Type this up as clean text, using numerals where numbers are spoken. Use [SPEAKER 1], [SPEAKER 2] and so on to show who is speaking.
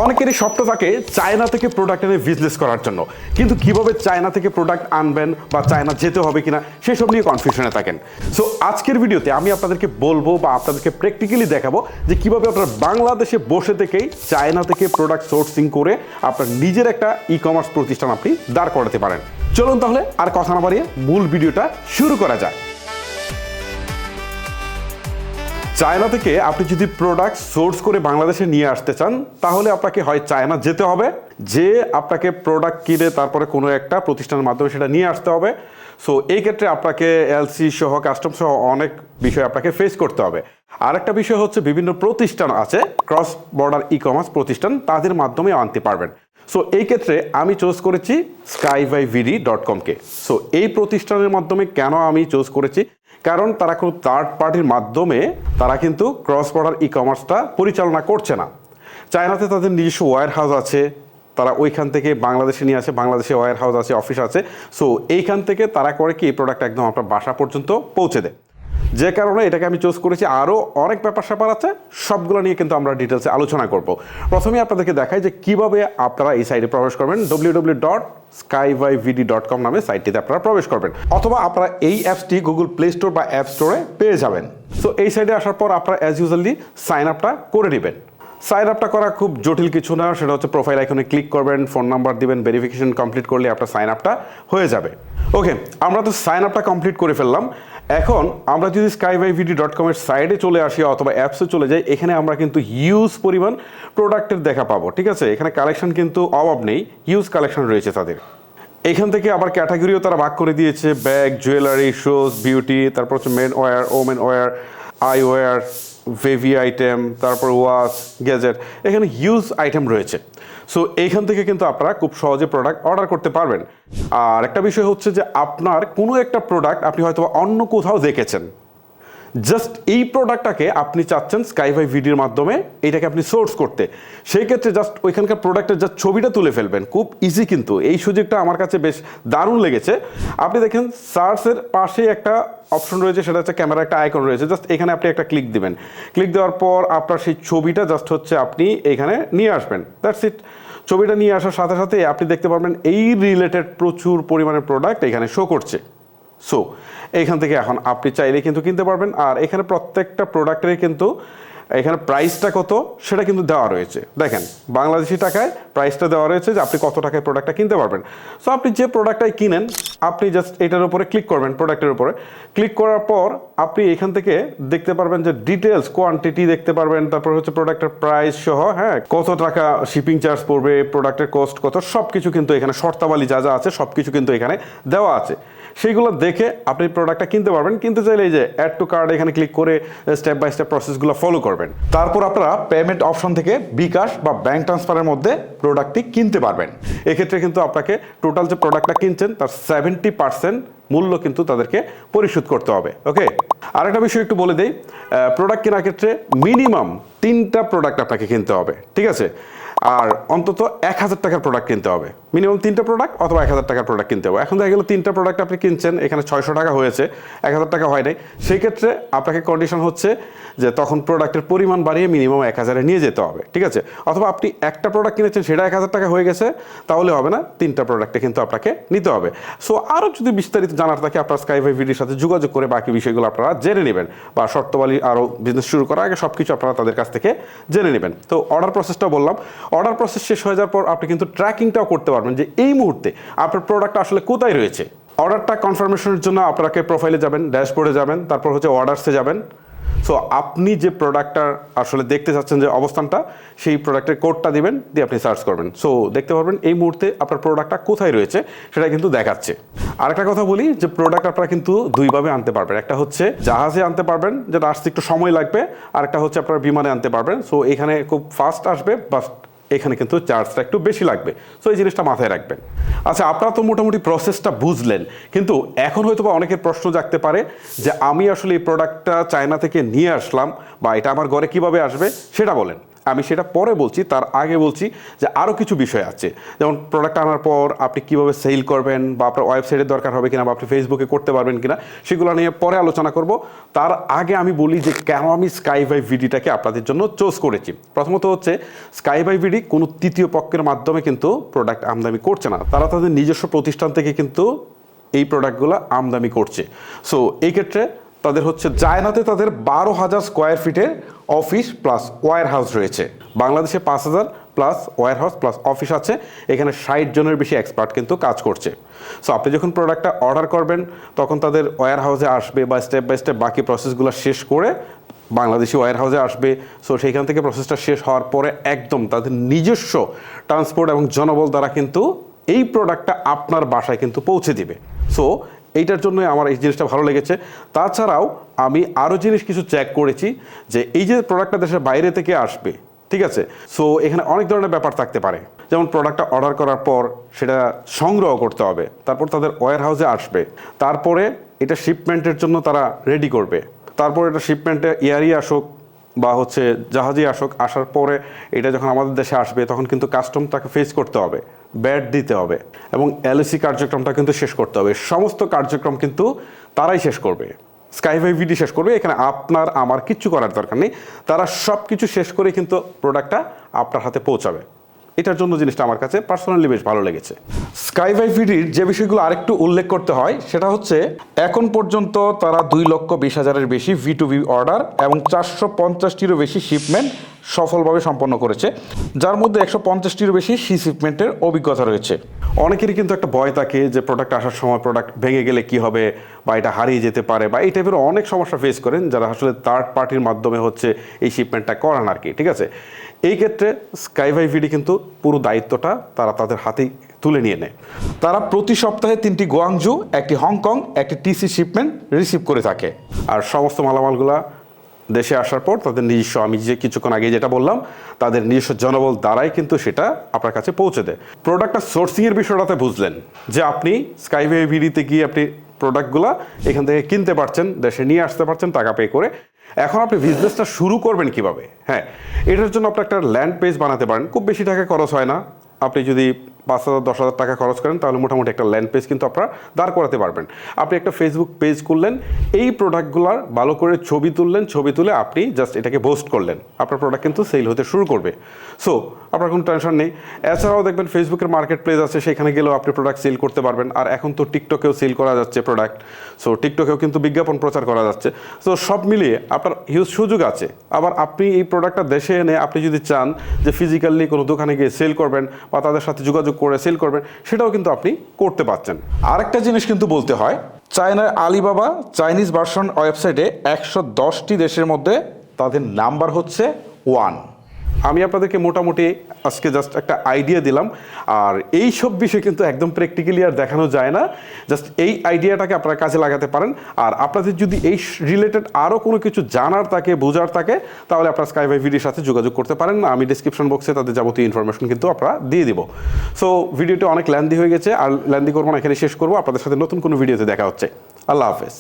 [SPEAKER 1] অনেকেরই স্বপ্ন থাকে চায়না থেকে প্রোডাক্ট এনে বিজনেস করার জন্য, কিন্তু কিভাবে চায়না থেকে প্রোডাক্ট আনবেন বা চায়না যেতে হবে কিনা সেসব নিয়ে কনফিউশনে থাকেন। সো আজকের ভিডিওতে আমি আপনাদেরকে বলবো বা আপনাদেরকে প্র্যাকটিক্যালি দেখাবো যে কিভাবে আপনারা বাংলাদেশে বসে থেকেই চায়না থেকে প্রোডাক্ট সোর্সিং করে আপনার নিজের একটা ই কমার্স প্রতিষ্ঠান আপনি দাঁড় করাতে পারেন। চলুন তাহলে আর কথা না বাড়িয়ে মূল ভিডিওটা শুরু করা যাক। চায়না থেকে আপনি যদি প্রোডাক্ট সোর্স করে বাংলাদেশে নিয়ে আসতে চান তাহলে আপনাকে হয় চায়না যেতে হবে, যে আপনাকে প্রোডাক্ট কিনে তারপরে কোনো একটা প্রতিষ্ঠানের মাধ্যমে সেটা নিয়ে আসতে হবে। সো এই ক্ষেত্রে আপনাকে এলসি সহ কাস্টম সহ অনেক বিষয় আপনাকে ফেস করতে হবে। আরেকটা বিষয় হচ্ছে বিভিন্ন প্রতিষ্ঠান আছে ক্রস বর্ডার ই কমার্স প্রতিষ্ঠান, তাদের মাধ্যমে আনতে পারবেন। সো এই ক্ষেত্রে আমি চুজ করেছি skybyvd.com-কে। সো এই প্রতিষ্ঠানের মাধ্যমে কেন আমি চুজ করেছি, কারণ তারা কোনো থার্ড পার্টির মাধ্যমে তারা কিন্তু ক্রস বর্ডার ই কমার্সটা পরিচালনা করছে না। চায়নাতে তাদের নিজস্ব ওয়্যার হাউস আছে, তারা ওইখান থেকে বাংলাদেশে নিয়ে আসে, বাংলাদেশে ওয়্যার হাউস আছে, অফিস আছে। সো এইখান থেকে তারা করে কি এই প্রোডাক্ট একদম আপনার বাসা পর্যন্ত পৌঁছে দেয়, যে কারণে এটাকে আমি চুজ করেছি। আরও অনেক ব্যাপার স্যাপার আছে, সবগুলো নিয়ে কিন্তু আমরা ডিটেলসে আলোচনা করব। প্রথমে আপনাদেরকে দেখাই যে কিভাবে আপনারা এই সাইটে প্রবেশ করবেন। www.skybyvd.com নামে সাইটটিতে আপনারা প্রবেশ করবেন, অথবা আপনারা এই অ্যাপসটি গুগল প্লে স্টোর বা অ্যাপ স্টোরে পেয়ে যাবেন। সো এই সাইটে আসার পর আপনারা অ্যাজ ইউজুয়ালি সাইন আপটা করে নেবেন। সাইন আপটা করা খুব জটিল কিছু না, সেটা হচ্ছে প্রোফাইল আইকনে ক্লিক করবেন, ফোন নাম্বার দিবেন, ভেরিফিকেশন কমপ্লিট করলে আপনার সাইন আপটা হয়ে যাবে। ওকে, আমরা তো সাইন আপটা কমপ্লিট করে ফেললাম। এখন আমরা যদি skybyvd.com এর সাইডে চলে আসি অথবা অ্যাপসে চলে যাই, এখানে আমরা কিন্তু হিউজ পরিমাণ প্রোডাক্টের দেখা পাবো। ঠিক আছে, এখানে কালেকশন কিন্তু অভাব নেই, হিউজ কালেকশন রয়েছে তাদের। এখান থেকে আবার ক্যাটাগরিও তারা ভাগ করে দিয়েছে, ব্যাগ, জুয়েলারি, শুজ, বিউটি, তারপর হচ্ছে men wear, women wear, eye wear, baby item, তারপর ওয়াচ, গ্যাজেট, এখানে হিউজ আইটেম রয়েছে। সো এইখান থেকে কিন্তু আপনারা খুব সহজে প্রোডাক্ট অর্ডার করতে পারবেন। আর একটা বিষয় হচ্ছে যে আপনার কোনো একটা প্রোডাক্ট আপনি হয়তো অন্য কোথাও দেখেছেন, জাস্ট এই প্রোডাক্টটাকে আপনি চাচ্ছেন skybyvd-র মাধ্যমে এইটাকে আপনি সোর্স করতে, সেই ক্ষেত্রে জাস্ট ওইখানকার প্রোডাক্টের জাস্ট ছবিটা তুলে ফেলবেন, খুব ইজি। কিন্তু এই সুযোগটা আমার কাছে বেশ দারুণ লেগেছে। আপনি দেখেন সার্চের পাশে একটা অপশন রয়েছে, সেটা হচ্ছে ক্যামেরা একটা আইকন রয়েছে, জাস্ট এখানে আপনি একটা ক্লিক দিবেন। ক্লিক দেওয়ার পর আপনার সেই ছবিটা জাস্ট হচ্ছে আপনি এখানে নিয়ে আসবেন, দ্যাটস ইট। ছবিটা নিয়ে আসার সাথে সাথে আপনি দেখতে পারবেন এই রিলেটেড প্রচুর পরিমাণে প্রোডাক্ট এখানে শো করছে। সো এইখান থেকে এখন আপনি চাইলে কিন্তু কিনতে পারবেন। আর এখানে প্রত্যেকটা প্রোডাক্টের কিন্তু এখানে প্রাইসটা কত সেটা কিন্তু দেওয়া রয়েছে। দেখেন বাংলাদেশি টাকায় প্রাইসটা দেওয়া রয়েছে যে আপনি কত টাকায় প্রোডাক্টটা কিনতে পারবেন। সো আপনি যে প্রোডাক্টটাই কিনেন আপনি জাস্ট এটার উপরে ক্লিক করবেন, প্রোডাক্টের উপরে ক্লিক করার পর আপনি এখান থেকে দেখতে পারবেন যে ডিটেলস, কোয়ান্টিটি দেখতে পারবেন, তারপর হচ্ছে প্রোডাক্টের প্রাইস সহ, হ্যাঁ, কত টাকা শিপিং চার্জ পড়বে, প্রোডাক্টের কস্ট কত, সব কিছু কিন্তু এখানে শর্তাবলী যা যা আছে সব কিছু কিন্তু এখানে দেওয়া আছে। সেইগুলো দেখে আপনি প্রোডাক্টটা কিনতে পারবেন। কিনতে চাইলে এই যে অ্যাড টু কার্ড এখানে ক্লিক করে স্টেপ বাই স্টেপ প্রসেসগুলো ফলো করবেন। তারপর আপনারা পেমেন্ট অপশন থেকে বিকাশ বা ব্যাংক ট্রান্সফারের মধ্যে প্রোডাক্টটি কিনতে পারবেন। এক্ষেত্রে কিন্তু আপনাকে টোটাল যে প্রোডাক্টটা কিনছেন তার 70% মূল্য কিন্তু তাদেরকে পরিশোধ করতে হবে। ওকে, আরেকটা বিষয় একটু বলে দেই, প্রোডাক্ট কেনার ক্ষেত্রে মিনিমাম 3টা প্রোডাক্ট আপনাকে কিনতে হবে। ঠিক আছে, আর অন্তত 1000 টাকার প্রোডাক্ট কিনতে হবে। মিনিমাম 3টা প্রোডাক্ট অথবা 1000 টাকার প্রোডাক্ট কিনতে হবে। এখন দেখা গেলো 3টা প্রোডাক্ট আপনি কিনছেন, এখানে 600 টাকা হয়েছে, 1000 টাকা হয় নাই। সেই ক্ষেত্রে আপনাকে কন্ডিশন হচ্ছে যে তখন প্রোডাক্টের পরিমাণ বাড়িয়ে মিনিমাম 1000-এ নিয়ে যেতে হবে। ঠিক আছে, অথবা আপনি একটা প্রোডাক্ট কিনেছেন সেটা 1000 টাকা হয়ে গেছে, তাহলে হবে না, 3টা প্রোডাক্টে কিন্তু আপনাকে নিতে হবে। সো আরও যদি বিস্তারিত জানার থাকে আপনার skybyvd-র সাথে যোগাযোগ করে বাকি বিষয়গুলো আপনারা জেনে নেবেন, বা শর্তাবলী আরও বিজনেস শুরু করার আগে সব কিছু আপনারা তাদের কাছ থেকে জেনে নেবেন। তো অর্ডার প্রসেসটা বললাম, অর্ডার প্রসেস শেষ হয়ে যাওয়ার পর আপনি কিন্তু ট্র্যাকিংটাও করতে পারবেন যে এই মুহূর্তে আপনার প্রোডাক্ট আসলে কোথায় রয়েছে। অর্ডারটা কনফার্মেশনের জন্য আপনাকে প্রোফাইলে যাবেন, ড্যাশবোর্ডে যাবেন, তারপর হচ্ছে অর্ডারসে যাবেন। সো আপনি যে প্রোডাক্টটা আসলে দেখতে চাচ্ছেন যে অবস্থানটা, সেই প্রোডাক্টের কোডটা দিবেন, দিয়ে আপনি সার্চ করবেন। সো দেখতে পারবেন এই মুহূর্তে আপনার প্রোডাক্টটা কোথায় রয়েছে সেটা কিন্তু দেখাচ্ছে। আরেকটা কথা বলি যে প্রোডাক্ট আপনারা কিন্তু দুইভাবে আনতে পারবেন। একটা হচ্ছে জাহাজে আনতে পারবেন, যেটা আসতে একটু সময় লাগবে, আরেকটা হচ্ছে আপনারা বিমানে আনতে পারবেন। সো এখানে খুব ফাস্ট আসবে, বাট এখানে কিন্তু চার্জটা একটু বেশি লাগবে। সো এই জিনিসটা মাথায় রাখবেন। আচ্ছা, আপনারা তো মোটামুটি প্রসেসটা বুঝলেন, কিন্তু এখন হয়তো বা অনেকের প্রশ্ন জাগতে পারে যে আমি আসলে এই প্রোডাক্টটা চায়না থেকে নিয়ে আসলাম, বা এটা আমার ঘরে কিভাবে আসবে সেটা বলেন। আমি সেটা পরে বলছি, তার আগে বলছি যে আরও কিছু বিষয় আছে, যেমন প্রোডাক্ট আনার পর আপনি কীভাবে সেল করবেন, বা আপনার ওয়েবসাইটের দরকার হবে কিনা, বা আপনি ফেসবুকে করতে পারবেন কিনা, সেগুলো নিয়ে পরে আলোচনা করব। তার আগে আমি বলি যে কেন আমি স্কাই বাই ভিডিটাকে আপনাদের জন্য চুজ করেছি। প্রথমত হচ্ছে স্কাই বাই ভিডি কোনো তৃতীয় পক্ষের মাধ্যমে কিন্তু প্রোডাক্ট আমদানি করছে না, তারা তাদের নিজস্ব প্রতিষ্ঠান থেকে কিন্তু এই প্রোডাক্টগুলো আমদানি করছে। সো এই ক্ষেত্রে তাদের হচ্ছে চায়নাতে তাদের 12,000 স্কোয়ার ফিটের অফিস প্লাস ওয়্যার হাউস রয়েছে, বাংলাদেশে 5,000 plus warehouse plus office আছে। এখানে 60 জনের বেশি এক্সপার্ট কিন্তু কাজ করছে। সো আপনি যখন প্রোডাক্টটা অর্ডার করবেন তখন তাদের ওয়্যার হাউসে আসবে, বা স্টেপ বাই স্টেপ বাকি প্রসেসগুলো শেষ করে বাংলাদেশি ওয়্যার হাউসে আসবে। সো সেইখান থেকে প্রসেসটা শেষ হওয়ার পরে একদম তাদের নিজস্ব ট্রান্সপোর্ট এবং জনবল দ্বারা কিন্তু এই প্রোডাক্টটা আপনার বাসায় কিন্তু পৌঁছে দিবে। সো এইটার জন্য আমার এই জিনিসটা ভালো লেগেছে। তাছাড়াও আমি আরও জিনিস কিছু চেক করেছি যে এই যে প্রোডাক্টটা দেশের বাইরে থেকে আসবে, ঠিক আছে, সো এখানে অনেক ধরনের ব্যাপার থাকতে পারে। যেমন প্রোডাক্টটা অর্ডার করার পর সেটা সংগ্রহ করতে হবে, তারপর তাদের ওয়্যার হাউসে আসবে, তারপরে এটা শিপমেন্টের জন্য তারা রেডি করবে, তারপর এটা শিপমেন্টে এয়ারই আসুক বা হচ্ছে জাহাজে আসুক, আসার পরে এটা যখন আমাদের দেশে আসবে তখন কিন্তু কাস্টমটাকে ফেস করতে হবে, ব্যাট দিতে হবে, এবং এলএসি কার্যক্রমটা কিন্তু শেষ করতে হবে। সমস্ত কার্যক্রম কিন্তু তারাই শেষ করবে, স্কাই বাই ভিডি শেষ করবে। এখানে আপনার আমার কিচ্ছু করার দরকার নেই, তারা সব কিছু শেষ করে কিন্তু প্রোডাক্টটা আপনার হাতে পৌঁছাবে। এটার জন্য জিনিসটা আমার কাছে পার্সোনালি বেশ ভালো লেগেছে। স্কাই বাই ভিডির যে বিষয়গুলো আরেকটু উল্লেখ করতে হয় সেটা হচ্ছে এখন পর্যন্ত তারা 2,20,000-এর বেশি V2V অর্ডার এবং 450-টিরও বেশি শিপমেন্ট সফলভাবে সম্পন্ন করেছে, যার মধ্যে 150-টিরও বেশি শিপমেন্টের অভিজ্ঞতা রয়েছে। অনেকেরই কিন্তু একটা ভয় থাকে যে প্রোডাক্ট আসার সময় প্রোডাক্ট ভেঙে গেলে কি হবে, বা এটা হারিয়ে যেতে পারে, বা এই টাইপের অনেক সমস্যা ফেস করেন যারা আসলে থার্ড পার্টির মাধ্যমে হচ্ছে এই শিপমেন্টটা করান আর কি, ঠিক আছে। এই ক্ষেত্রে স্কাই বাই ভিডি কিন্তু পুরো দায়িত্বটা তারা তাদের হাতেই তুলে নিয়ে নেয়। তারা প্রতি সপ্তাহে 3টি গোয়াংজু, 1টি হংকং, 1টি টিসি শিপমেন্ট রিসিভ করে থাকে। আর সমস্ত মালামালগুলা দেশে আসার পর তাদের নিজস্ব, আমি যে কিছুক্ষণ আগে যেটা বললাম, তাদের নিজস্ব জনবল দ্বারাই কিন্তু সেটা আপনার কাছে পৌঁছে দেয়। প্রোডাক্টটা সোর্সিংয়ের বিষয়টাতে বুঝলেন যে আপনি স্কাই বাই ভিডিতে গিয়ে আপনি প্রোডাক্টগুলো এখান থেকে কিনতে পারছেন, দেশে নিয়ে আসতে পারছেন টাকা পে করে। এখন আপনি বিজনেসটা শুরু করবেন কিভাবে? হ্যাঁ, এটার জন্য আপনি একটা ল্যান্ড পেজ বানাতে পারেন, খুব বেশি টাকা খরচ হয় না। আপনি যদি 5,000-10,000 টাকা খরচ করেন তাহলে মোটামুটি একটা ল্যান্ড পেজ কিন্তু আপনারা দাঁড় করাতে পারবেন। আপনি একটা ফেসবুক পেজ করলেন, এই প্রোডাক্টগুলোর ভালো করে ছবি তুললেন, ছবি তুলে আপনি জাস্ট এটাকে পোস্ট করলেন, আপনার প্রোডাক্ট কিন্তু সেল হতে শুরু করবে। সো আপনার কোনো টেনশন নেই। এছাড়াও দেখবেন ফেসবুকের মার্কেট প্লেস আছে, সেখানে গেলেও আপনি প্রোডাক্ট সেল করতে পারবেন। আর এখন তো টিকটকেও সেল করা যাচ্ছে প্রোডাক্ট, সো টিকটকেও কিন্তু বিজ্ঞাপন প্রচার করা যাচ্ছে। সো সব মিলিয়ে আপনার হিউজ সুযোগ আছে। আবার আপনি এই প্রোডাক্টটা দেশে এনে আপনি যদি চান যে ফিজিক্যালি কোনো দোকানে গিয়ে সেল করবেন বা তাদের সাথে যোগাযোগ করে সেল করবেন, সেটাও কিন্তু আপনি করতে পারছেন। আরেকটা জিনিস কিন্তু বলতে হয়, চায়নার আলিবাবা চাইনিজ ভার্সন ওয়েবসাইটে 110টি দেশের মধ্যে তাদের নাম্বার হচ্ছে 1। আমি আপনাদেরকে মোটামুটি আজকে জাস্ট একটা আইডিয়া দিলাম। আর এই সব বিষয় কিন্তু একদম প্র্যাকটিক্যালি আর দেখানো যায় না, জাস্ট এই আইডিয়াটাকে আপনারা কাজে লাগাতে পারেন। আর আপনাদের যদি এই রিলেটেড আরও কোনো কিছু জানার থাকে, বোঝার থাকে, তাহলে আপনারা স্কাই বাই ভিডিওর সাথে যোগাযোগ করতে পারেন। আমি ডিসক্রিপশন বক্সে তাদের যাবতীয় ইনফরমেশন কিন্তু আপনারা দিয়ে দিব। সো ভিডিওটি অনেক লেন্দি হয়ে গেছে, আর লেন্দি করবো না, এখানে শেষ করবো। আপনাদের সাথে নতুন কোনো ভিডিওতে দেখা হচ্ছে। আল্লাহ হাফেজ।